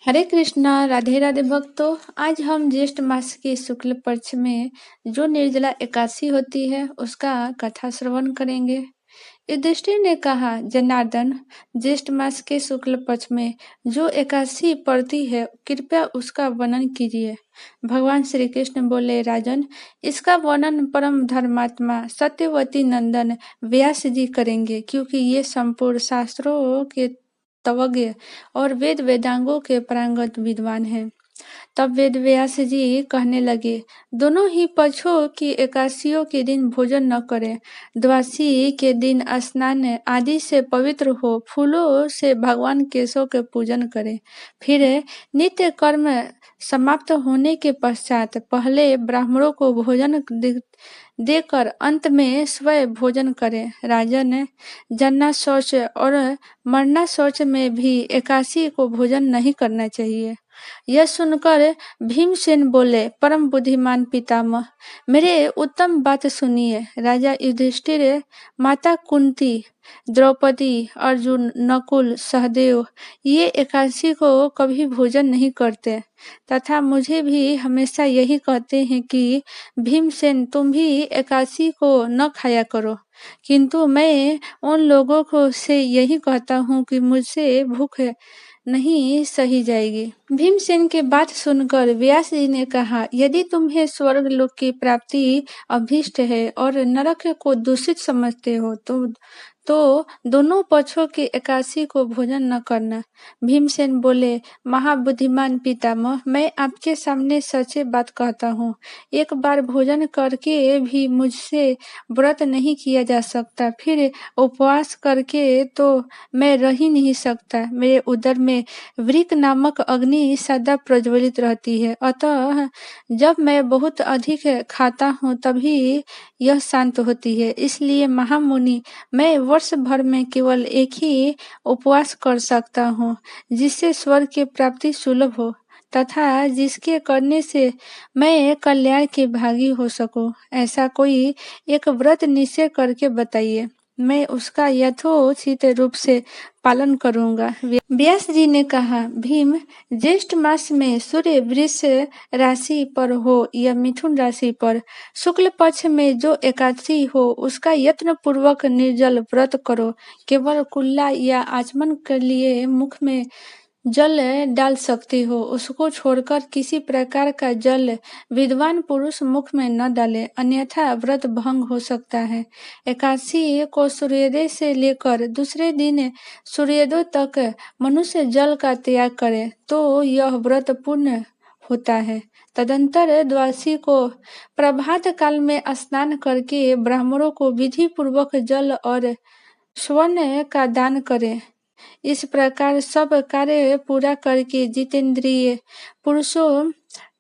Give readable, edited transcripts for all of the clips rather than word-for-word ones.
हरे कृष्णा, राधे राधे भक्तों। आज हम ज्येष्ठ मास के शुक्ल पक्ष में जो निर्जला एकादशी होती है उसका कथा श्रवण करेंगे। युधिष्ठिर ने कहा, जनार्दन, ज्येष्ठ मास के शुक्ल पक्ष में जो एकादशी पड़ती है कृपया उसका वर्णन कीजिए। भगवान श्री कृष्ण बोले, राजन, इसका वर्णन परम धर्मात्मा सत्यवती नंदन व्यास जी करेंगे, क्योंकि ये संपूर्ण शास्त्रों के तवज्ञ और वेद वेदांगों के पारंगत विद्वान हैं। तब वेद व्यास जी कहने लगे, दोनों ही पक्षों की एकादशियों के दिन भोजन न करें। द्वादशी के दिन स्नान आदि से पवित्र हो फूलों से भगवान केशव के पूजन करें। फिर नित्य कर्म समाप्त होने के पश्चात पहले ब्राह्मणों को भोजन देकर अंत में स्वयं भोजन करें। राजन, जन्ना शौच और मरना शौच में भी एकादशी को भोजन नहीं करना चाहिए। यह सुनकर भीमसेन बोले, परम बुद्धिमान पितामह, मेरे उत्तम बात सुनिए। राजा युधिष्ठिर, माता कुंती, द्रौपदी, अर्जुन, नकुल, सहदेव ये एकादशी को कभी भोजन नहीं करते तथा मुझे भी हमेशा यही कहते हैं कि भीमसेन, तुम भी एकादशी को न खाया करो, किंतु मैं उन लोगों को से यही कहता हूँ कि मुझसे भूख नहीं सही जाएगी। भीमसेन के बात सुनकर व्यास जी ने कहा, यदि तुम्हें स्वर्ग लोक की प्राप्ति अभीष्ट है और नरक को दूषित समझते हो तो दोनों पक्षों की एकादशी को भोजन न करना। भीमसेन बोले, महाबुद्धिमान पितामह, मैं आपके सामने सच्चे बात कहता हूँ। एक बार भोजन करके भी मुझसे व्रत नहीं किया जा सकता, फिर उपवास करके तो मैं रह ही नहीं सकता। मेरे उदर में वृक नामक अग्नि सदा प्रज्वलित रहती है, अतः जब मैं बहुत अधिक खाता हूँ तभी यह शांत होती है। इसलिए महामुनि, मैं वर्ष भर में केवल एक ही उपवास कर सकता हूँ जिससे स्वर्ग की प्राप्ति सुलभ हो तथा जिसके करने से मैं कल्याण के भागी हो सकूं। ऐसा कोई एक व्रत निश्चय करके बताइए, मैं उसका यथोचित रूप से पालन करूंगा। व्यास जी ने कहा, भीम, ज्येष्ठ मास में सूर्य वृष राशि पर हो या मिथुन राशि पर शुक्ल पक्ष में जो एकादशी हो उसका यत्न पूर्वक निर्जल व्रत करो। केवल कुल्ला या आचमन के लिए मुख में जल डाल सकती हो, उसको छोड़कर किसी प्रकार का जल विद्वान पुरुष मुख में न डाले, अन्यथा व्रत भंग हो सकता है। एकादशी को सूर्योदय से लेकर दूसरे दिन सूर्योदय तक मनुष्य जल का त्याग करे तो यह व्रत पूर्ण होता है। तदंतर द्वादशी को प्रभात काल में स्नान करके ब्राह्मणों को विधि पूर्वक जल और स्वर्ण का दान करें। इस प्रकार सब कार्य पूरा करके जितेंद्रिय पुरुषों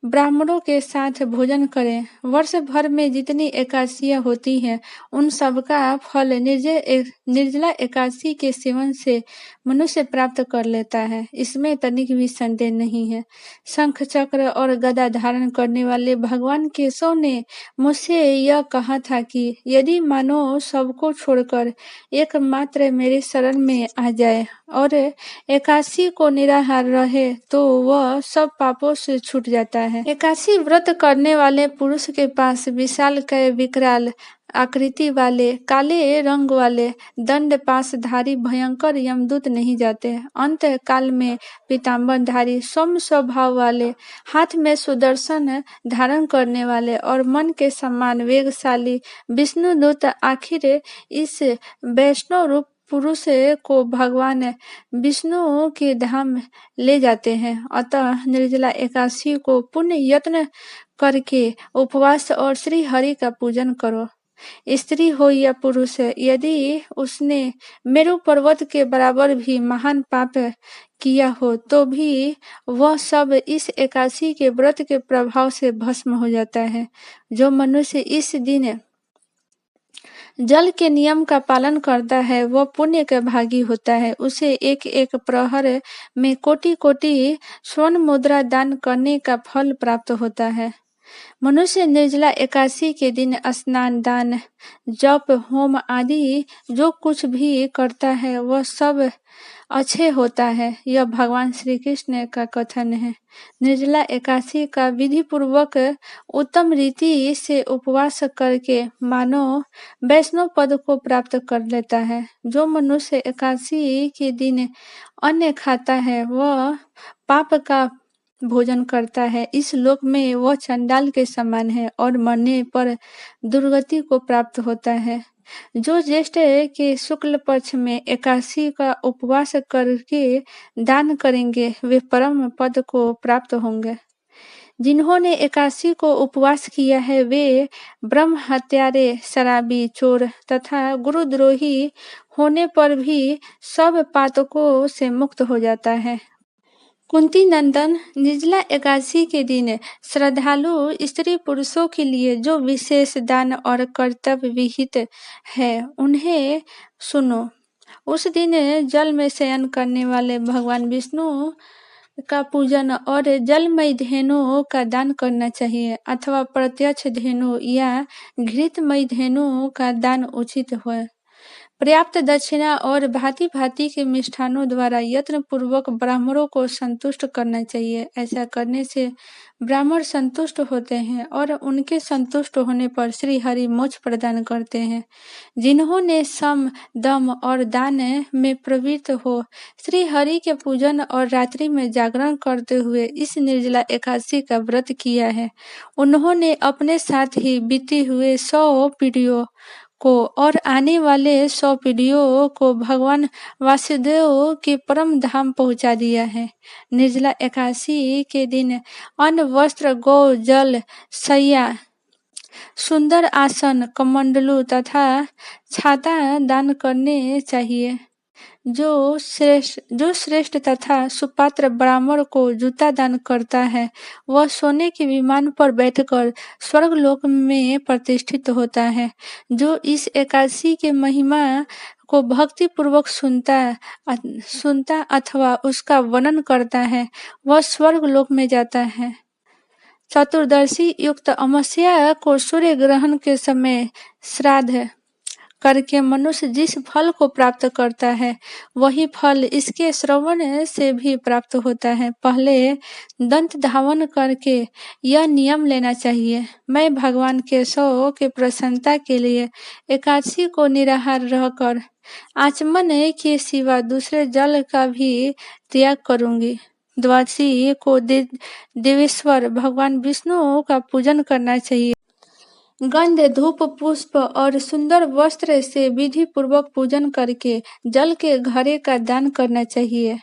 ब्राह्मणों के साथ भोजन करें। वर्ष भर में जितनी एकादशियां होती हैं उन सबका फल निर्जला एकादशी के सेवन से मनुष्य प्राप्त कर लेता है, इसमें तनिक भी संदेह नहीं है। शंख चक्र और गदा धारण करने वाले भगवान केशव ने मुझसे यह कहा था कि यदि मानव सबको छोड़कर एकमात्र मेरे शरण में आ जाए और एकादशी को निराहार रहे तो वह सब पापों से छूट जाता है। एकादशी व्रत करने वाले पुरुष के पास विशालकाय विकराल आकृति वाले काले रंग वाले दंड पाशधारी भयंकर यमदूत नहीं जाते। अंत काल में पीताम्बरधारी सौम्य स्वभाव वाले, हाथ में सुदर्शन धारण करने वाले और मन के समान वेगशाली विष्णुदूत आखिर इस वैष्णव रूप पुरुष को भगवान विष्णु के धाम ले जाते हैं। अतः निर्जला एकादशी को पुण्य यत्न करके उपवास और श्री हरि का पूजन करो। स्त्री हो या पुरुष, यदि उसने मेरु पर्वत के बराबर भी महान पाप किया हो तो भी वह सब इस एकादशी के व्रत के प्रभाव से भस्म हो जाता है। जो मनुष्य इस दिन जल के नियम का पालन करता है वह पुण्य का भागी होता है। उसे एक एक प्रहर में कोटि कोटि स्वर्ण मुद्रा दान करने का फल प्राप्त होता है। मनुष्य निर्जला एकादशी के दिन स्नान, दान, जप, होम आदि जो कुछ भी करता है वह सब अच्छे होता है। यह भगवान श्री कृष्ण का कथन है। निर्जला एकादशी का विधि पूर्वक उत्तम रीति से उपवास करके मानव वैष्णव पद को प्राप्त कर लेता है। जो मनुष्य एकादशी के दिन अन्न खाता है वह पाप का भोजन करता है। इस लोक में वह चंडाल के समान है और मरने पर दुर्गति को प्राप्त होता है। जो ज्येष्ठ के शुक्ल पक्ष में एकादशी का उपवास करके दान करेंगे वे परम पद को प्राप्त होंगे। जिन्होंने एकादशी को उपवास किया है वे ब्रह्म हत्यारे, शराबी, चोर तथा गुरुद्रोही होने पर भी सब पातकों से मुक्त हो जाता है। कुंती नंदन, निर्जला एकादशी के दिन श्रद्धालु स्त्री पुरुषों के लिए जो विशेष दान और कर्तव्य विहित है उन्हें सुनो। उस दिन जल में शयन करने वाले भगवान विष्णु का पूजन और जलमय धेनु का दान करना चाहिए अथवा प्रत्यक्ष धेनु या घृतमय धेनु का दान उचित है। पर्याप्त दक्षिणा और भांति भांति के मिष्ठानों द्वारा यत्न पूर्वक ब्राह्मणों को संतुष्ट करना चाहिए। ऐसा करने से ब्राह्मण संतुष्ट होते हैं और उनके संतुष्ट होने पर श्री हरि मोक्ष प्रदान करते हैं। जिन्होंने सम, दम और दान में प्रवृत्त हो श्री हरि के पूजन और रात्रि में जागरण करते हुए इस निर्जला एकादशी का व्रत किया है उन्होंने अपने साथ ही बीती हुए 100 पीढ़ियों को और आने वाले 100 पीढ़ियों को भगवान वासुदेव के परम धाम पहुंचा दिया है। निर्जला एकादशी के दिन अन्न, वस्त्र, गौ, जल, शैया, सुंदर आसन, कमंडलू तथा छाता दान करने चाहिए। जो श्रेष्ठ तथा सुपात्र ब्राह्मण को जूता दान करता है वह सोने के विमान पर बैठकर स्वर्गलोक में प्रतिष्ठित होता है। जो इस एकादशी के महिमा को भक्ति पूर्वक सुनता अथवा उसका वर्णन करता है वह स्वर्गलोक में जाता है। चतुर्दशी युक्त अमावस्या को सूर्य ग्रहण के समय श्राद्ध करके मनुष्य जिस फल को प्राप्त करता है वही फल इसके श्रवण से भी प्राप्त होता है। पहले दंत धावन करके यह नियम लेना चाहिए, मैं भगवान केशव के प्रसन्नता के लिए एकादशी को निराहार रहकर आचमन के सिवा दूसरे जल का भी त्याग करूंगी। द्वादशी को देवेश्वर भगवान विष्णु का पूजन करना चाहिए। गंध, धूप, पुष्प और सुंदर वस्त्र से विधि पूर्वक पूजन करके जल के घड़े का दान करना चाहिए।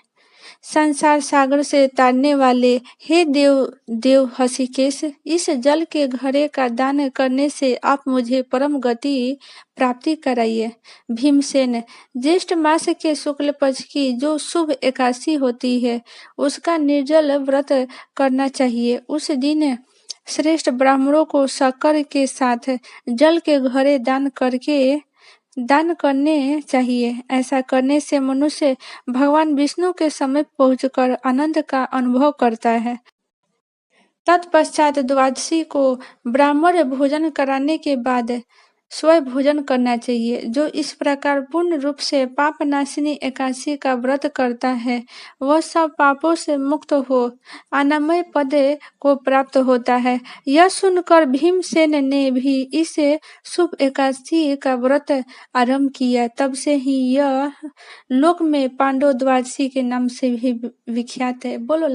संसार सागर से तारने वाले हे देव हृषिकेश, इस जल के घड़े का दान करने से आप मुझे परम गति प्राप्ति कराइए। भीमसेन, ज्येष्ठ मास के शुक्ल पक्ष की जो शुभ एकादशी होती है उसका निर्जल व्रत करना चाहिए। उस दिन श्रेष्ठ ब्राह्मणों को शक्कर के साथ जल के घड़े दान करने चाहिए। ऐसा करने से मनुष्य भगवान विष्णु के समीप पहुंचकर आनंद का अनुभव करता है। तत्पश्चात द्वादशी को ब्राह्मण भोजन कराने के बाद स्वयं भोजन करना चाहिए। जो इस प्रकार पूर्ण रूप से पाप नाशिनी एकादशी का व्रत करता है वह सब पापों से मुक्त हो आनंदमय पद को प्राप्त होता है। यह सुनकर भीमसेन ने भी इस शुभ एकादशी का व्रत आरंभ किया। तब से ही यह लोक में पांडव द्वादशी के नाम से भी विख्यात है। बोलो।